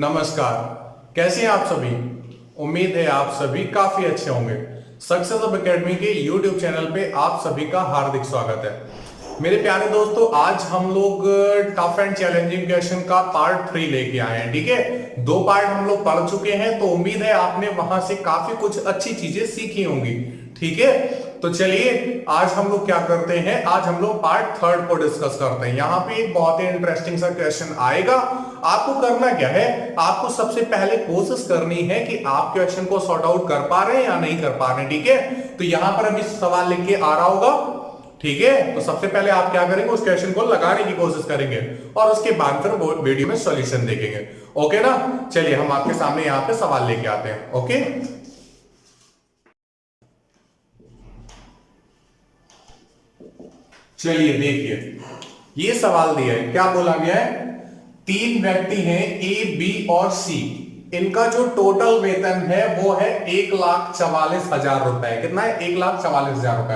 नमस्कार। कैसे हैं आप सभी? उम्मीद है आप सभी काफी अच्छे होंगे। सक्सेस ऑफ एकेडमी के यूट्यूब चैनल पे आप सभी का हार्दिक स्वागत है। मेरे प्यारे दोस्तों, आज हम लोग टफ एंड चैलेंजिंग क्वेश्चन का पार्ट 3 लेके आए हैं। ठीक है, 2 पार्ट हम लोग पढ़ चुके हैं, तो उम्मीद है आपने वहां से काफी कुछ अच्छी चीजें सीखी होंगी। ठीक है, तो चलिए आज हम लोग क्या करते हैं, आज हम लोग पार्ट 3 को डिस्कस करते हैं। यहाँ पे एक बहुत ही इंटरेस्टिंग सा क्वेश्चन आएगा। आपको करना क्या है, आपको सबसे पहले कोशिश करनी है कि आप क्वेश्चन को सॉर्ट आउट कर पा रहे हैं या नहीं कर पा रहे हैं। ठीक है, तो यहां पर अभी सवाल लिख के आ रहा होगा। ठीक है, तो सबसे पहले आप क्या करेंगे, उस क्वेश्चन को लगाने की कोशिश करेंगे और उसके बाद फिर वीडियो में सॉल्यूशन देखेंगे। ओके ना, चलिए हम आपके सामने यहाँ पे सवाल लेके आते हैं। ओके, चलिए देखिए, ये सवाल दिया है, क्या बोला गया है, 3 व्यक्ति हैं ए, बी और सी। इनका जो टोटल वेतन है वो है 1,44,000 रुपए। कितना है? 1,44,000 रुपए।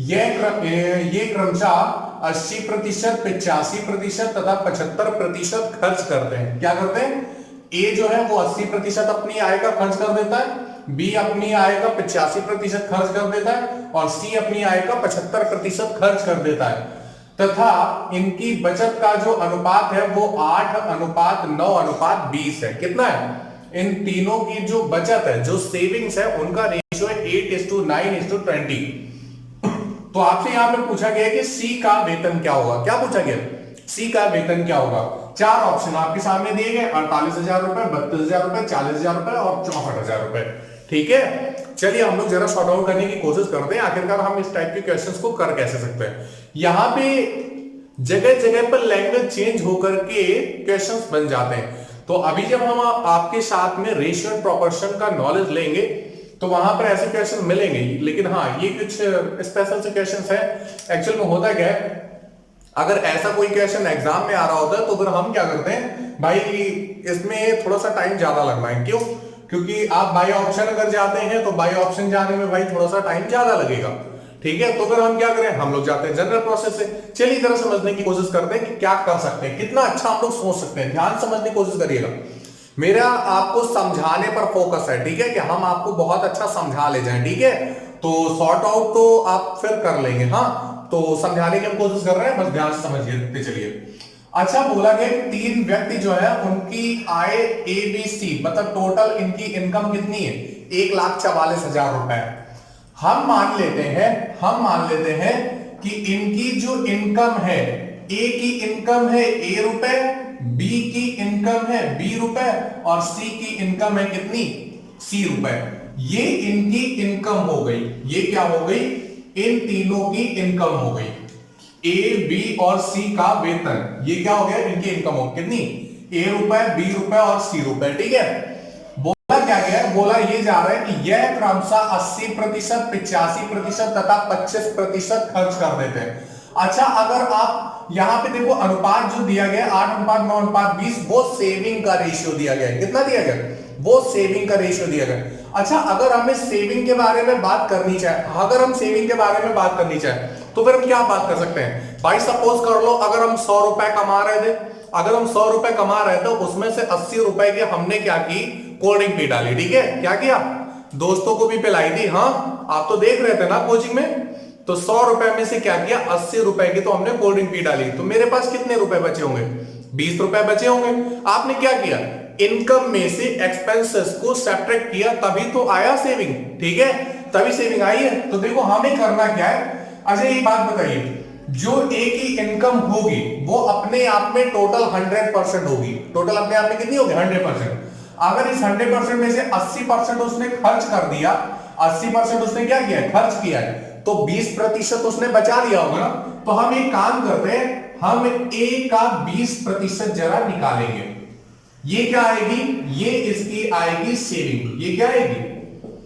ये क्रमशः 80%, 85% तथा 75% खर्च करते हैं। क्या करते हैं? ए जो है वो 80% अपनी आय का खर्च कर देता है, बी अपनी आय का 85% खर्च कर देता है और सी अपनी आय का 75% खर्च कर देता है, तथा इनकी बचत का जो अनुपात है वो 8:9:20 है। कितना है? इन तीनों की जो बचत है, जो सेविंग्स है, उनका रेशियो है 8:9:20। तो आपसे यहां पे पूछा गया कि सी का वेतन क्या होगा। क्या पूछा गया? सी का वेतन क्या होगा? 4 ऑप्शन आपके सामने दिए गए, 48,000 रुपए, 32,000 रुपए, 40,000 रुपए और 64,000 रुपए। ठीक है, चलिए हम लोग जरा सॉर्ट आउट करने की कोशिश करते हैं, आखिरकार हम इस टाइप के क्वेश्चंस को कर कैसे सकते हैं। यहां पे जगह जगह पर लैंग्वेज चेंज होकर के क्वेश्चंस बन जाते हैं। तो अभी जब हम आपके साथ में रेशियो एंड प्रोपोर्शन का नॉलेज लेंगे तो वहां पर ऐसे क्वेश्चन मिलेंगे, लेकिन हाँ ये कुछ स्पेशल से क्वेश्चंस है। एक्चुअल में होता क्या है, अगर ऐसा कोई क्वेश्चन एग्जाम में आ रहा होता है तो फिर हम क्या करते हैं भाई, इसमें थोड़ा सा टाइम ज्यादा लगना है। क्यों? क्योंकि आप बाय ऑप्शन अगर जाते हैं तो बाय ऑप्शन जाने में भाई थोड़ा सा टाइम ज्यादा लगेगा। ठीक है, तो फिर हम क्या करें, हम लोग जाते हैं जनरल प्रोसेस से। चलिए जरा समझने की कोशिश करते हैं कि क्या कर सकते हैं, कितना अच्छा हम लोग सोच सकते हैं। ध्यान समझने की कोशिश करिएगा, मेरा आपको समझाने पर फोकस है। ठीक है, कि हम आपको बहुत अच्छा समझा ले जाएं। ठीक है, तो सॉर्ट आउट तो आप फिर कर लेंगे। हाँ, तो समझाने की हम कोशिश कर रहे हैं, बस ध्यान से समझिए। चलिए, अच्छा बोला गया 3 व्यक्ति जो है उनकी आय ए बी सी, मतलब टोटल इनकी इनकम कितनी है? 1,44,000 रुपए। हम मान लेते हैं कि इनकी जो इनकम है, ए की इनकम है ए रुपए, बी की इनकम है बी रुपए और सी की इनकम है कितनी? सी रुपए। ये इनकी इनकम हो गई। ये क्या हो गई? इन तीनों की इनकम हो गई। ए, बी और सी का वेतन, ये क्या हो गया? इनकी इनकम हो कितनी? ए रुपए, बी रुपए और सी रुपए। ठीक है, बोला क्या गया है? बोला ये जा रहा है कि यह क्रमशः 80%, 85% तथा 25% खर्च कर देते हैं। अच्छा, अगर आप यहां पे देखो अनुपात जो दिया गया 8:9:20, वो सेविंग का रेशियो दिया गया है। कितना दिया गया? वो सेविंग का रेशियो दिया गया। अच्छा, अगर हमें सेविंग के बारे में बात करनी चाहे, तो फिर हम क्या बात कर सकते हैं भाई? सपोज कर लो, अगर हम 100 रुपए कमा रहे थे, तो उसमें से 80 रुपए के हमने क्या की? कोल्ड ड्रिंक पी डाली। ठीक है, क्या किया? दोस्तों को भी पिलाई दी। हाँ, आप तो देख रहे थे ना कोचिंग में। तो 100 रुपए में से क्या किया? 80 रुपए की तो हमने कोल्ड ड्रिंक पी डाली। तो मेरे पास कितने रुपए बचे होंगे? 20 रुपए बचे होंगे। आपने क्या किया? इनकम में से एक्सपेंसेस को सब्ट्रैक्ट किया, तभी तो आया सेविंग। ठीक है, तभी सेविंग आई है। तो देखो हमें करना क्या है। अच्छा, एक बात बताइए, जो ए की इनकम होगी वो अपने आप में टोटल 100% होगी। टोटल अपने आप में कितनी होगी? 100%। अगर इस 100% में से 80% उसने खर्च कर दिया, 80% उसने क्या किया? खर्च किया है, तो 20% उसने बचा लिया होगा ना। तो हम एक काम करते हैं, हम ए का 20% जरा निकालेंगे। ये क्या आएगी? ये इसकी आएगी सेविंग। ये क्या आएगी?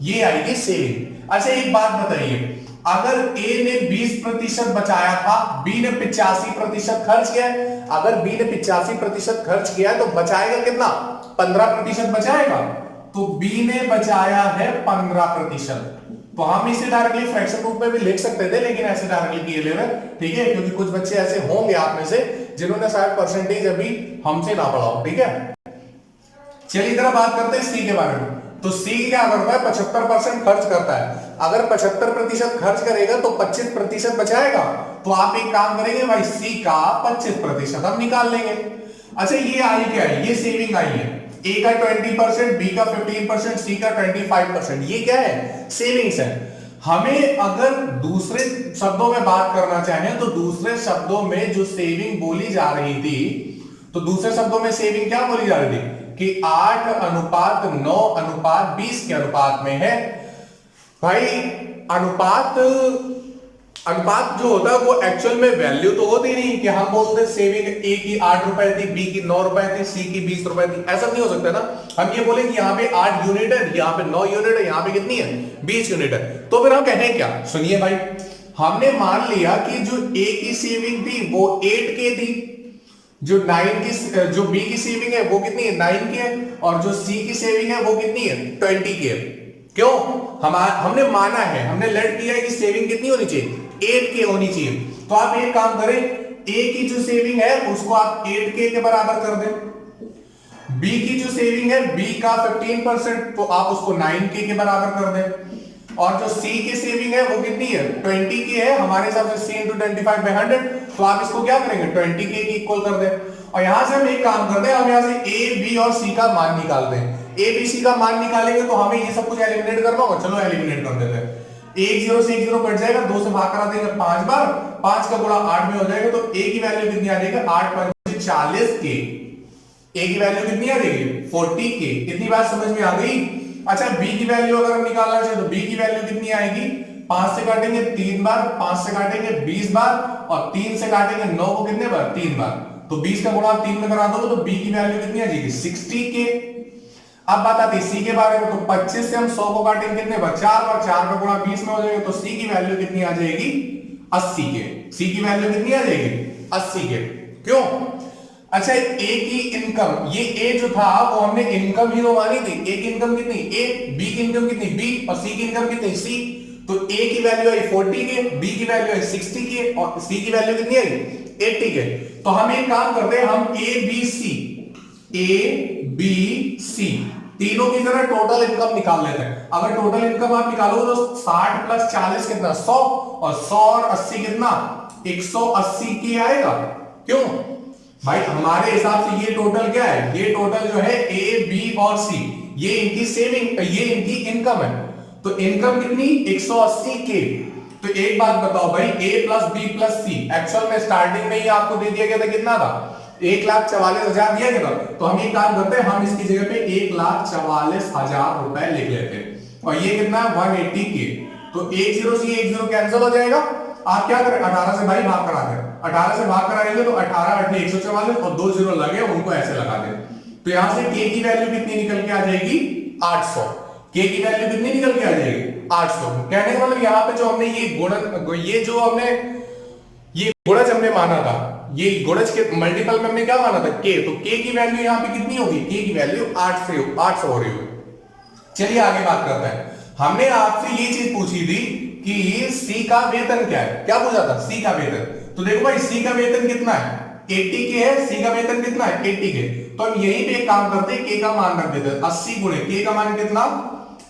ये आएगी सेविंग। अच्छा, एक बात बताइए, अगर ए ने 20% बचाया था, बी ने 85% खर्च किया है। अगर बी ने 85% खर्च किया है तो बचाएगा कितना? 15% बचाएगा। तो बी ने बचाया है 15%। तो हम इसे डायरेक्टली फ्रैक्शन रूप में भी लिख सकते थे, लेकिन ऐसे डायरेक्टली किए ले रहे हैं। ठीक है, क्योंकि कुछ बच्चे ऐसे होंगे आप में से जिन्होंने शायद परसेंटेज अभी हमसे ना पढ़ा हो। ठीक है, चलिए जरा बात करते हैं सी के बारे में। तो सी क्या करता है, 75% खर्च करता है। अगर 75% खर्च करेगा तो 25% बचाएगा। तो आप एक काम करेंगे भाई, सी का 25% हम निकाल लेंगे। अच्छा ये आई क्या है, ये सेविंग आई है। ए का 20%, बी का 15%, सी का 25%। ये क्या है, सेविंग्स है। हमें अगर दूसरे शब्दों में बात करना चाहें तो दूसरे शब्दों में जो सेविंग बोली जा रही थी, तो दूसरे शब्दों में सेविंग क्या बोली जा रही थी कि 8:9:20 के अनुपात में है। भाई अनुपात जो होता है वो एक्चुअल में वैल्यू तो होती नहीं कि हम बोलते सेविंग ए की 8 रुपए थी, बी की 9 रुपए थी, सी की 20 रुपए थी। ऐसा नहीं हो सकता ना। हम ये बोलेंगे यहाँ पे 8 यूनिट है, यहाँ पे 9 यूनिट है, यहाँ पे कितनी है, 20 यूनिट है। तो फिर हम कहें क्या, सुनिए भाई, हमने मान लिया कि जो ए की सेविंग थी वो 8 के थी, जो बी की सेविंग है वो कितनी है, 9 की है, और जो सी की सेविंग है वो कितनी है, 20 की है। क्यों, हमने माना है, हमने लेट किया है कि सेविंग कितनी होनी चाहिए, 8 के होनी चाहिए। तो आप एक काम करें, ए की जो सेविंग है उसको आप 8 के बराबर कर दें। बी की जो सेविंग है, बी का 15%, तो आप उसको 9 के बराबर कर दें। और जो सी की सेविंग है वो कितनी है, 20 की है। हमारे हिसाब से सी इंटू 25/100, तो आप इसको क्या करेंगे, 20 के इक्वल कर दें। और यहां से हम एक काम करते हैं, हम यहां से ए, बी और सी का मान निकालते हैं। ए, बी, सी का मान निकालेंगे तो हमें ये सब कुछ एलिमिनेट करना होगा। चलो एलिमिनेट कर देते हैं। 1 0 से 1 0 कट जाएगा, 2 से भाग करा देंगे 5 बार, 5 का गुणा 8 में हो जाएगा। तो ए की वैल्यू कितनी आ जाएगी, 8 × 40 के। ए की वैल्यू कितनी आ जाएगी, 40 के। कितनी बात समझ में आ गई। अच्छा बी की वैल्यू अगर हम निकालना चाहे तो बी की वैल्यू कितनी आएगी, 5 से काटेंगे 3 बार, 5 से काटेंगे 20 बार, और 3 से काटेंगे 9 को कितने बार, 3 बार। तो 20 का गुणा 3 में करा दोगे तो बी की वैल्यू कितनी आ जाएगी, 60 के। अब बात आती है सी के बारे में। तो 25 से हम 100 को काटेंगे कितने बार, 4 बार, 4 का गुणा 20 में हो जाएगा। तो सी की वैल्यू कितनी आ जाएगी, 80 के। सी की वैल्यू कितनी आ जाएगी, 80 के। क्यों, अच्छा ए की इनकम, ये ए जो था वो हमने इनकम ही तो मानी थी। ए की इनकम कितनी, ए, बी की इनकम कितनी, बी, और सी की इनकम कितनी, सी। तो ए की वैल्यू आई 40 के, बी की वैल्यू आई 60 के, और सी की वैल्यू कितनी आई 80 के। तो हम एक काम करते हैं, हम ए बी सी तीनों की जरा टोटल इनकम निकाल लेते हैं। अगर टोटल इनकम आप निकालोगे तो 60 + 40 कितना, 100, और 100 और 80 कितना, 180 की आएगा। क्यों भाई, हमारे हिसाब से ये टोटल क्या है, ये टोटल जो है ए, बी और सी, ये इनकी सेविंग, ये इनकी इनकम है। तो इनकम कितनी, 180 के। तो एक बात बताओ भाई, ए प्लस बी प्लस सी एक्चुअल में स्टार्टिंग में ही आपको दे दिया गया था, कितना था, 1,44,000 दिया गया था। तो हम ये काम करते हैं, हम इसकी जगह पे 1,44,000 रुपए लिख लेते हैं। और ये कितना है, 180 के। तो 1 0 से 1 0 कैंसिल हो जाएगा। आप क्या करें, 18 से भाई भाग करा दें। 18 से भाग कराएंगे तो 18 8 144, और 2 0 लगे उनको ऐसे लगा दें। तो यहां से के की वैल्यू कितनी निकल के आ जाएगी, 800। के की वैल्यू कितनी निकल के आ जाएगी, 800। कहने का मतलब यहाँ पे जो हमने ये गुणज हमने माना था, ये गुणज के मल्टीपल में हमने क्या माना था, के। तो के की वैल्यू यहाँ पे कितनी होगी, के की वैल्यू 800 हो रही होगी। चलिए आगे बात करते हैं। हमने आपसे ये चीज पूछी थी कि सी का वेतन क्या है, क्या पूछा था, सी का वेतन। तो देखो भाई, सी का वेतन कितना है, 80 के है। सी का वेतन कितना है, 80 के। तो हम यहीं पे एक काम करते हैं, के का मान रख देते हैं 80 गुणे के का मान कितना,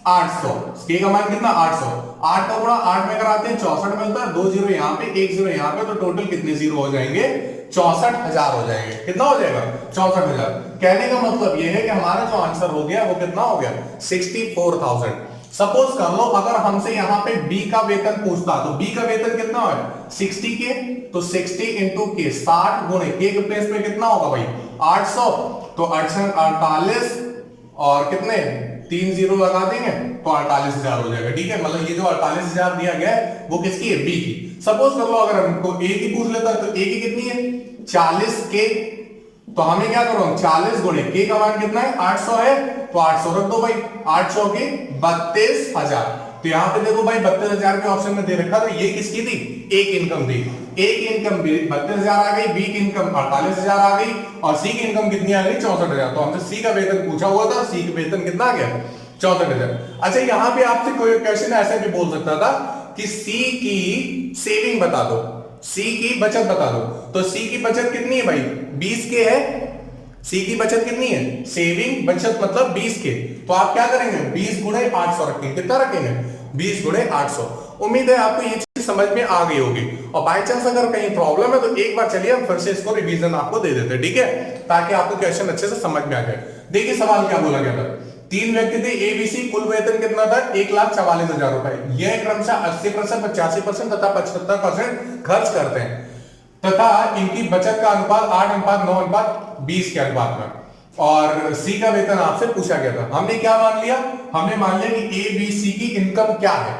800। के का मान कितना, 800। 8 का गुणा 8 में कराते हैं 64 मिलता है। 2 0 यहाँ पे, 1 0 यहाँ पे, तो टोटल कितने जीरो हो जाएंगे, 64,000 हो जाएंगे। कितना हो जाएगा, 64,000। कहने का मतलब ये है कि हमारा जो आंसर हो गया वो कितना हो गया, 64,000। सपोज कर लो अगर हमसे यहाँ पे बी का वेतन पूछता, तो बी का वेतन कितना है, 60 के। तो 60 इंटू के, 60 गुणे के प्लेस पे कितना होगा भाई, 800। तो 48 और कितने 3 0 लगा देंगे तो 48,000 हो जाएगा। ठीक है, मतलब ये जो 48,000 दिया गया है वो किसकी है, बी की। सपोज कर लो अगर हमको ए की पूछ लेता है, तो ए की कितनी है, 40 के। तो हमें क्या करो, 40 गुणे के का मान कितना है, 800 है। तो 800 रख दो भाई, 800 के 32,000। तो यहाँ पे देखो भाई 32,000 के ऑप्शन में दे रखा था, ये किसकी थी, ए की इनकम थी। ए की इनकम 32,000 आ गई, बी की इनकम 48,000 आ गई, और सी की इनकम कितनी आ गई, 64,000। तो हमसे सी का वेतन पूछा हुआ था, सी का वेतन कितना आ गया, 64,000। अच्छा यहाँ पे आपसे कोई क्वेश्चन ऐसे भी बोल सकता था कि सी की सेविंग बता दो, सी की बचत बता दो। तो सी की बचत कितनी है भाई, 20 के है। सी की बचत कितनी है, सेविंग बचत मतलब 20 के, तो आप क्या करेंगे 20 गुणे 800 रखेंगे। कितना रखेंगे 20 गुणे 800। उम्मीद है आपको ये चीज समझ में आ गई होगी, और बाय चांस अगर कहीं प्रॉब्लम है तो एक बार चलिए हम फिर से इसको रिवीजन आपको दे देते हैं, ठीक है, ताकि आपको क्वेश्चन अच्छे से समझ में आ जाए। देखिए सवाल क्या बोला गया था, 3 व्यक्ति थे एबीसी, कुल वेतन कितना था 1,44,000 रुपए। यह क्रमशः 80%, 85% तथा 75% खर्च करते हैं तथा इनकी बचत का अनुपात 8:9:20 के अनुपात में, और सी का वेतन आपसे पूछा गया था। हमने क्या मान लिया, हमने मान लिया कि ए बी सी की इनकम क्या है।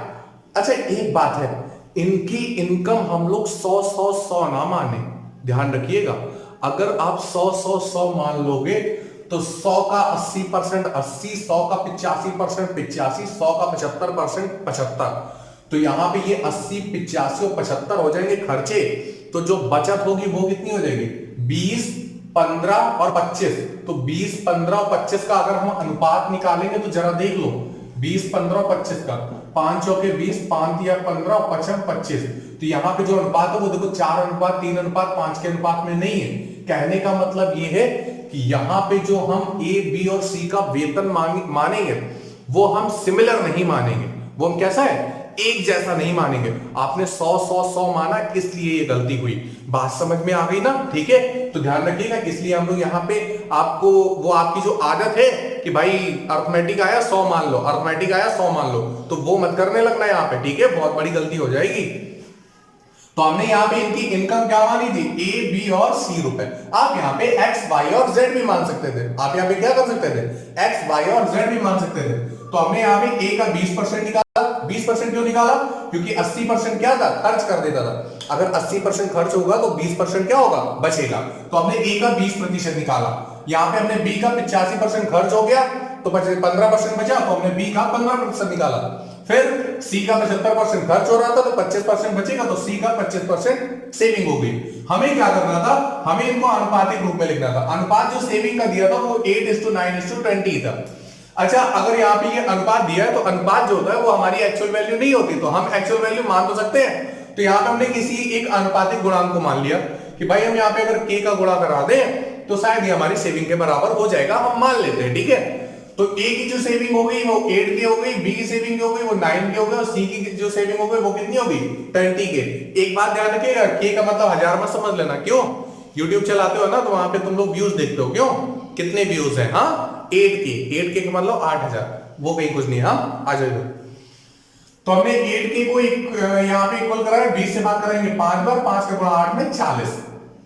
अच्छा एक बात है, इनकी इनकम हम लोग 100 ना माने, ध्यान रखिएगा। अगर आप 100 मान लोगे तो 100 का 80% 80, 100 का 85% 85, 100 का 75% 75, तो यहां पे ये 80, 85 और 75 हो जाएंगे खर्चे। तो जो बचत होगी वो कितनी हो जाएगी 20, 15 और 25। तो 20, 15 और 25 का अगर हम अनुपात निकालेंगे तो जरा देख लो, 20, 15 और 25 का 5 चौके 20, 5 या 15 और 5 25। तो यहाँ पे जो अनुपात है वो देखो 4:3:5 के अनुपात में नहीं है। कहने का मतलब ये है कि यहाँ पे जो हम ए बी और सी का वेतन मानेंगे वो हम सिमिलर नहीं मानेंगे, वो हम कैसा है एक जैसा नहीं मानेंगे। आपने 100 माना, इसलिए ये गलती हुई। बात समझ में आ गई ना, ठीक है। तो ध्यान रखिएगा, इसलिए हम लोग यहाँ पे आपको वो आपकी जो आदत है कि भाई अर्थमेटिक आया 100 मान लो, अर्थमेटिक आया 100 मान लो, तो वो मत करने लगना यहाँ पे, ठीक है, बहुत बड़ी गलती हो जाएगी। तो हमने यहाँ पे इनकी इनकम क्या मानी थी ए बी और सी रुपए। आप यहाँ पे एक्स वाई और जेड भी मान सकते थे, आप यहाँ पे क्या कर सकते थे एक्स वाई और जेड भी मान सकते थे। तो हमने यहाँ पे ए का 20% निकाला। 20% क्यों निकाला, क्योंकि 80% क्या था खर्च कर देता था। अगर 80% खर्च होगा तो 20% क्या होगा बचेगा। तो हमने ए का 20% निकाला। यहाँ पे हमने बी का 85% खर्च हो गया तो 15% बचा, तो हमने बी का 15% निकाला। फिर सी का 75% खर्च हो रहा था तो 25% बचेगा, तो सी का 25% सेविंग हो गई। हमें क्या करना था, हमें इनको अनुपातिक रूप में लिखना था। अनुपात जो सेविंग का दिया था वो 8:9:20 था। अच्छा अगर यहाँ पे ये अनुपात दिया है तो अनुपात जो होता है वो हमारी एक्चुअल वैल्यू नहीं होती, तो हम एक्चुअल वैल्यू मान तो सकते हैं। तो यहाँ पे हमने किसी एक अनुपातिक गुणांक को मान लिया कि भाई हम यहाँ पे अगर k का गुणा करा दें तो शायद ये हमारी सेविंग के बराबर हो जाएगा, हम मान लेते हैं, ठीक है। तो a की जो सेविंग हो गई वो 8 की हो गई, b की सेविंग हो गई वो 9 की हो गई, और c की जो सेविंग हो गई वो कितनी होगी 20 के। एक बात ध्यान रखिएगा, k का मतलब 1000 मत समझ लेना। क्यों, यूट्यूब चलाते हो ना तो वहां पे तुम लोग व्यूज देखते हो, क्यों कितने व्यूज हैं, हाँ 8K का मतलब 8000, वो कहीं कुछ नहीं है। हाँ आ जाओ। तो हमने 8K को यहाँ पे इक्वल करा है, 20 से भाग कराएंगे 5 बार, 5 का गुणा 8 में 40,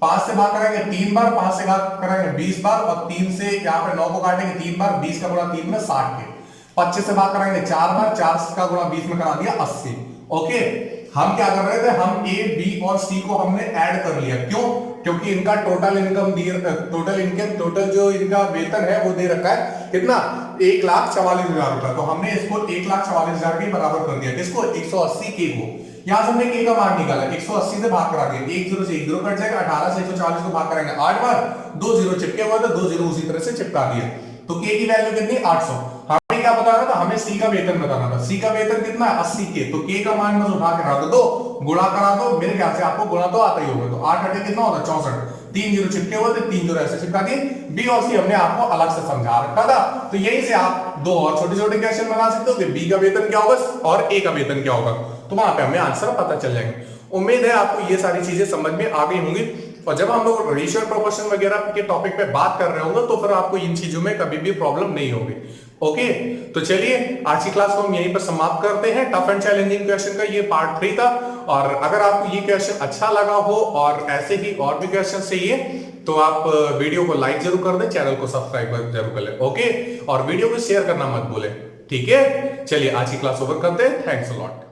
5 से भाग कराएंगे 3 बार, 5 से भाग कराएंगे 20 बार, और 3 से यहाँ पे 9 को काटेंगे 3 बार, 20 का गुणा 3 में 60 के। 25 से भाग कराएंगे 4 बार, 4 का गुणा 20 में करा दिया 80। ओके, हम क्या कर रहे थे, हम ए बी और सी को हमने ऐड कर लिया। क्यों, क्योंकि इनका टोटल इनकम टोटल जो इनका वेतन है वो दे रखा है कितना 1,44,000 रुपए। तो हमने इसको 1,44,000 के बराबर कर दिया, किसको 180 के को। यहां से हमने के का मान निकाला, 180 से भाग करा दिया, 1 0 से 1 0 कट जाएगा, 18 से 140 को भाग करेंगे 8 बार, 2 0 चिपके हुआ था, 2 0 उसी तरह से चिपका दिया। तो के की वैल्यू कितनी 800। हमें क्या बताना था, हमें सी का वेतन बताना था। सी का वेतन कितना है 80 के, तो के का मान बस उठा के रख दो, गुणा करा दो, मेरे ख्याल से आपको गुणा तो आता ही होगा। तो 8 8 कितना होता है 64, 3 0 चिपके हुए थे, 3 0 ऐसे चिपका दिए। बी और सी हमने आपको अलग से समझा रखा था, तो यही से आप दो और छोटे छोटे क्वेश्चन बना सकते हो कि बी का वेतन क्या होगा और ए का वेतन क्या होगा, तो वहां पे हमें आंसर पता चल जाएंगे। उम्मीद है आपको ये सारी चीजें समझ में आ गई होंगी, और जब हम लोग रेशियो प्रोपोर्शन वगैरह के टॉपिक पे बात कर रहे होंगे तो फिर आपको इन चीजों में कभी भी प्रॉब्लम नहीं होगी। ओके, तो चलिए आज की क्लास को हम यहीं पर समाप्त करते हैं। टफ एंड चैलेंजिंग क्वेश्चन का ये पार्ट 3 था, और अगर आपको ये क्वेश्चन अच्छा लगा हो और ऐसे ही और भी क्वेश्चन चाहिए तो आप वीडियो को लाइक जरूर कर दें, चैनल को सब्सक्राइब जरूर कर लें। ओके, और वीडियो को शेयर करना मत भूलें, ठीक है। चलिए आज की क्लास ओवर करते हैं। Thanks a lot.